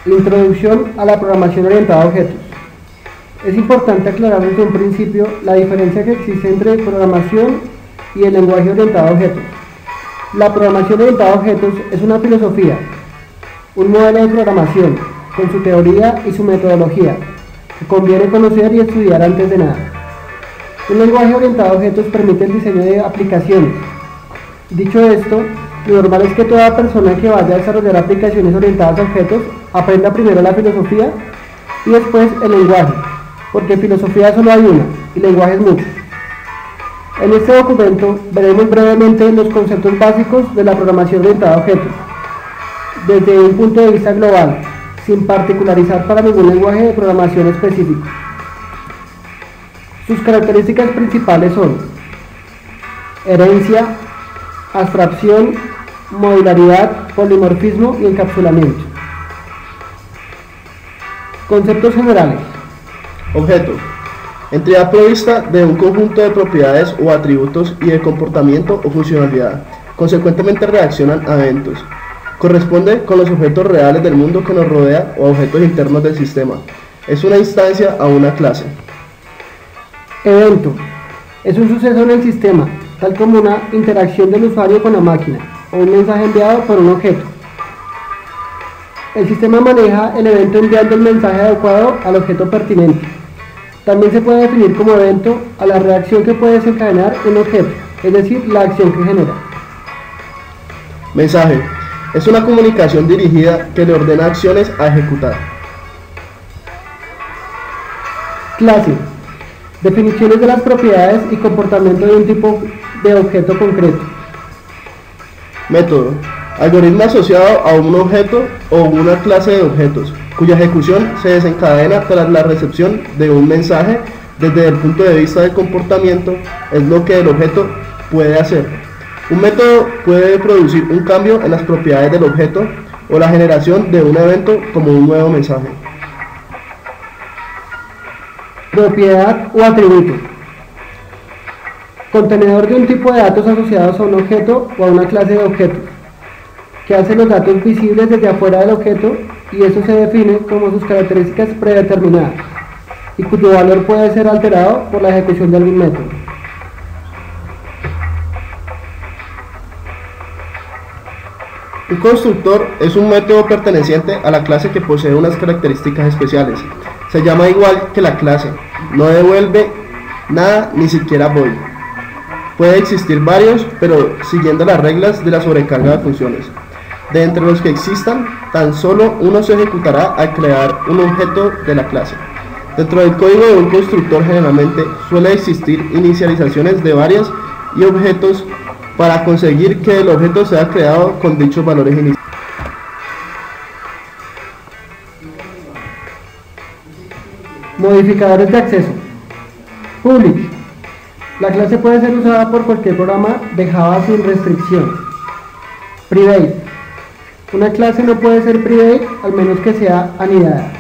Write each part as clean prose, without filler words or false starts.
Introducción a la programación orientada a objetos. Es importante aclarar desde un principio la diferencia que existe entre programación y el lenguaje orientado a objetos. La programación orientada a objetos es una filosofía, un modelo de programación, con su teoría y su metodología, que conviene conocer y estudiar antes de nada. Un lenguaje orientado a objetos permite el diseño de aplicaciones. Dicho esto, lo normal es que toda persona que vaya a desarrollar aplicaciones orientadas a objetos aprenda primero la filosofía y después el lenguaje, porque filosofía solo hay una y lenguaje es mucho. En este documento veremos brevemente los conceptos básicos de la programación orientada a objetos, desde un punto de vista global, sin particularizar para ningún lenguaje de programación específico. Sus características principales son herencia, abstracción, modularidad, polimorfismo y encapsulamiento. Conceptos generales. Objeto: entidad provista de un conjunto de propiedades o atributos y de comportamiento o funcionalidad. Consecuentemente reaccionan a eventos. Corresponde con los objetos reales del mundo que nos rodea o a objetos internos del sistema. Es una instancia a una clase. Evento: es un suceso en el sistema, tal como una interacción del usuario con la máquina o un mensaje enviado por un objeto. El sistema maneja el evento enviando el mensaje adecuado al objeto pertinente. También se puede definir como evento a la reacción que puede desencadenar un objeto, es decir, la acción que genera. Mensaje: es una comunicación dirigida que le ordena acciones a ejecutar. Clase: definiciones de las propiedades y comportamiento de un tipo de objeto concreto. Método: algoritmo asociado a un objeto o una clase de objetos, cuya ejecución se desencadena tras la recepción de un mensaje. Desde el punto de vista del comportamiento, es lo que el objeto puede hacer. Un método puede producir un cambio en las propiedades del objeto o la generación de un evento como un nuevo mensaje. Propiedad o atributo: contenedor de un tipo de datos asociados a un objeto o a una clase de objetos, que hace los datos visibles desde afuera del objeto, y eso se define como sus características predeterminadas, y cuyo valor puede ser alterado por la ejecución de algún método. Un constructor es un método perteneciente a la clase que posee unas características especiales. Se llama igual que la clase, no devuelve nada, ni siquiera void. Puede existir varios, pero siguiendo las reglas de la sobrecarga de funciones. De entre los que existan, tan solo uno se ejecutará al crear un objeto de la clase. Dentro del código de un constructor generalmente suele existir inicializaciones de varias y objetos para conseguir que el objeto sea creado con dichos valores iniciales. Modificadores de acceso. Public: la clase puede ser usada por cualquier programa de Java sin restricción. Private: una clase no puede ser private al menos que sea anidada.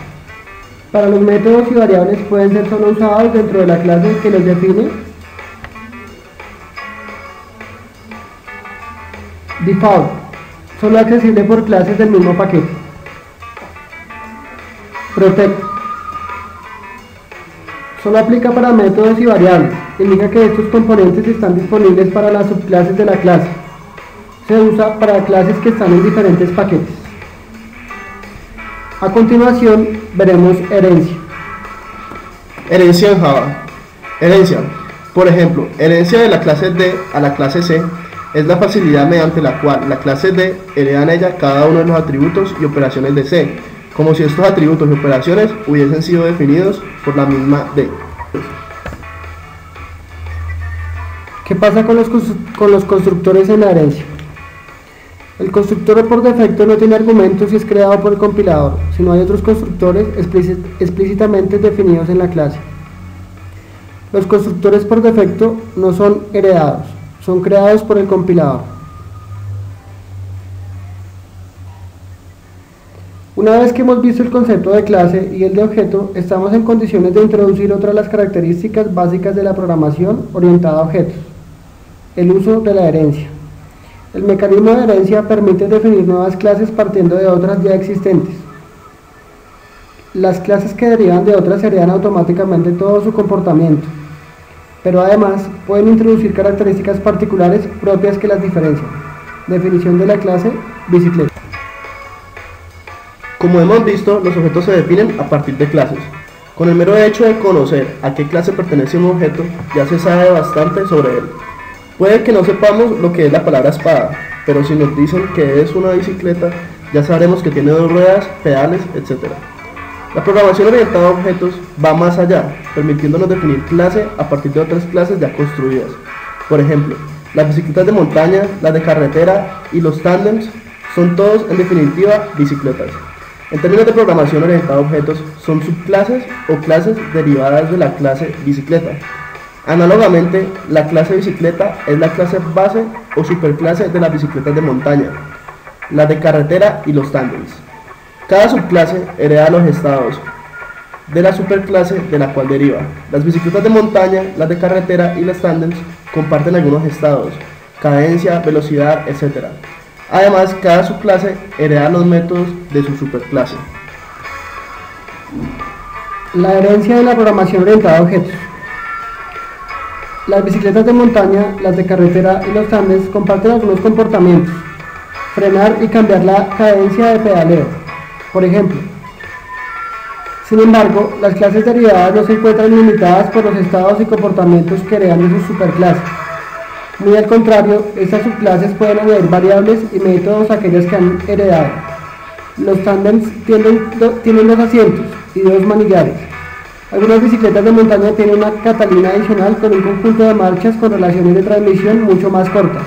Para los métodos y variables pueden ser solo usados dentro de la clase que los define. Default: solo accesible por clases del mismo paquete. Protect: solo aplica para métodos y variables, indica que estos componentes están disponibles para las subclases de la clase. Se usa para clases que están en diferentes paquetes. A continuación veremos herencia. Herencia en Java. Herencia: por ejemplo, herencia de la clase D a la clase C es la facilidad mediante la cual la clase D hereda en ella cada uno de los atributos y operaciones de C, como si estos atributos y operaciones hubiesen sido definidos por la misma D. ¿Qué pasa con los constructores en la herencia? El constructor por defecto no tiene argumentos y es creado por el compilador, si no hay otros constructores explícitamente definidos en la clase. Los constructores por defecto no son heredados, son creados por el compilador. Una vez que hemos visto el concepto de clase y el de objeto, estamos en condiciones de introducir otra de las características básicas de la programación orientada a objetos: el uso de la herencia. El mecanismo de herencia permite definir nuevas clases partiendo de otras ya existentes. Las clases que derivan de otras heredan automáticamente todo su comportamiento, pero además pueden introducir características particulares propias que las diferencian. Definición de la clase bicicleta. Como hemos visto, los objetos se definen a partir de clases. Con el mero hecho de conocer a qué clase pertenece un objeto, ya se sabe bastante sobre él. Puede que no sepamos lo que es la palabra espada, pero si nos dicen que es una bicicleta, ya sabremos que tiene 2 ruedas, pedales, etc. La programación orientada a objetos va más allá, permitiéndonos definir clase a partir de otras clases ya construidas. Por ejemplo, las bicicletas de montaña, las de carretera y los tándems son todos en definitiva bicicletas. En términos de programación orientada a objetos, son subclases o clases derivadas de la clase bicicleta. Análogamente, la clase bicicleta es la clase base o superclase de las bicicletas de montaña, las de carretera y los tándems. Cada subclase hereda los estados de la superclase de la cual deriva. Las bicicletas de montaña, las de carretera y los tándems comparten algunos estados, cadencia, velocidad, etc. Además, cada subclase hereda los métodos de su superclase. La herencia de la programación orientada a objetos. Las bicicletas de montaña, las de carretera y los tándems comparten algunos comportamientos: frenar y cambiar la cadencia de pedaleo, por ejemplo. Sin embargo, las clases derivadas no se encuentran limitadas por los estados y comportamientos que heredan de sus superclases. Muy al contrario, estas subclases pueden añadir variables y métodos a aquellas que han heredado. Los tándems tienen 2 asientos y 2 manillares. Algunas bicicletas de montaña tienen una catalina adicional con un conjunto de marchas con relaciones de transmisión mucho más cortas.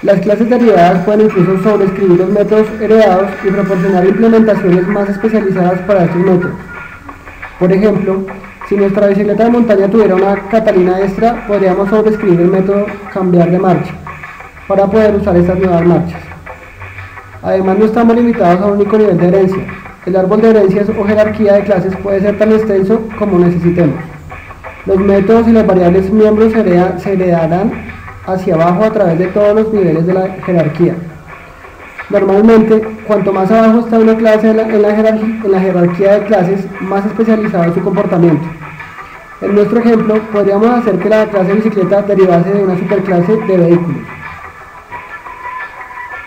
Las clases derivadas pueden incluso sobreescribir los métodos heredados y proporcionar implementaciones más especializadas para estos métodos. Por ejemplo, si nuestra bicicleta de montaña tuviera una catalina extra, podríamos sobreescribir el método cambiar de marcha para poder usar estas nuevas marchas. Además, no estamos limitados a un único nivel de herencia. El árbol de herencias o jerarquía de clases puede ser tan extenso como necesitemos. Los métodos y las variables miembros se heredarán hacia abajo a través de todos los niveles de la jerarquía. Normalmente, cuanto más abajo está una clase en la jerarquía de clases, más especializado es su comportamiento. En nuestro ejemplo, podríamos hacer que la clase bicicleta derivase de una superclase de vehículos.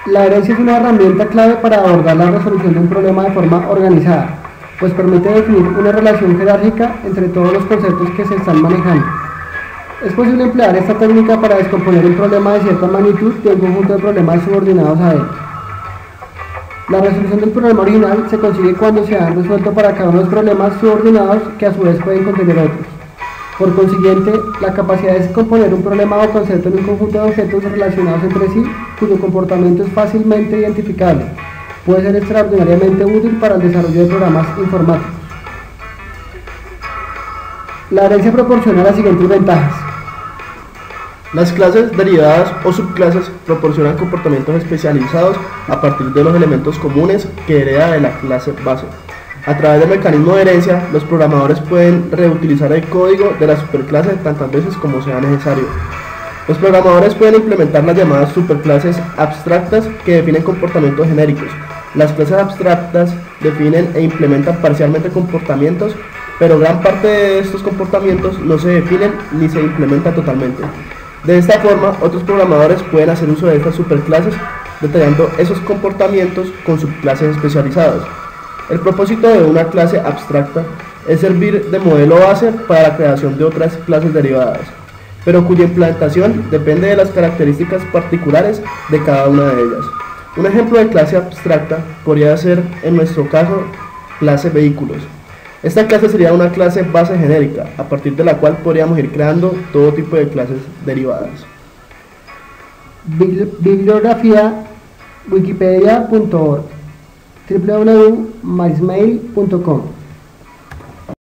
La herencia es una herramienta clave para abordar la resolución de un problema de forma organizada, pues permite definir una relación jerárquica entre todos los conceptos que se están manejando. Es posible emplear esta técnica para descomponer un problema de cierta magnitud de un conjunto de problemas subordinados a él. La resolución del problema original se consigue cuando se han resuelto para cada uno de los problemas subordinados que a su vez pueden contener otros. Por consiguiente, la capacidad de descomponer un problema o concepto en un conjunto de objetos relacionados entre sí, cuyo comportamiento es fácilmente identificable, puede ser extraordinariamente útil para el desarrollo de programas informáticos. La herencia proporciona las siguientes ventajas. Las clases derivadas o subclases proporcionan comportamientos especializados a partir de los elementos comunes que hereda de la clase base. A través del mecanismo de herencia, los programadores pueden reutilizar el código de la superclase tantas veces como sea necesario. Los programadores pueden implementar las llamadas superclases abstractas que definen comportamientos genéricos. Las clases abstractas definen e implementan parcialmente comportamientos, pero gran parte de estos comportamientos no se definen ni se implementan totalmente. De esta forma, otros programadores pueden hacer uso de estas superclases, detallando esos comportamientos con subclases especializadas. El propósito de una clase abstracta es servir de modelo base para la creación de otras clases derivadas, pero cuya implementación depende de las características particulares de cada una de ellas. Un ejemplo de clase abstracta podría ser, en nuestro caso, clase vehículos. Esta clase sería una clase base genérica, a partir de la cual podríamos ir creando todo tipo de clases derivadas. Bibliografía: wikipedia.org, www.mysmail.com.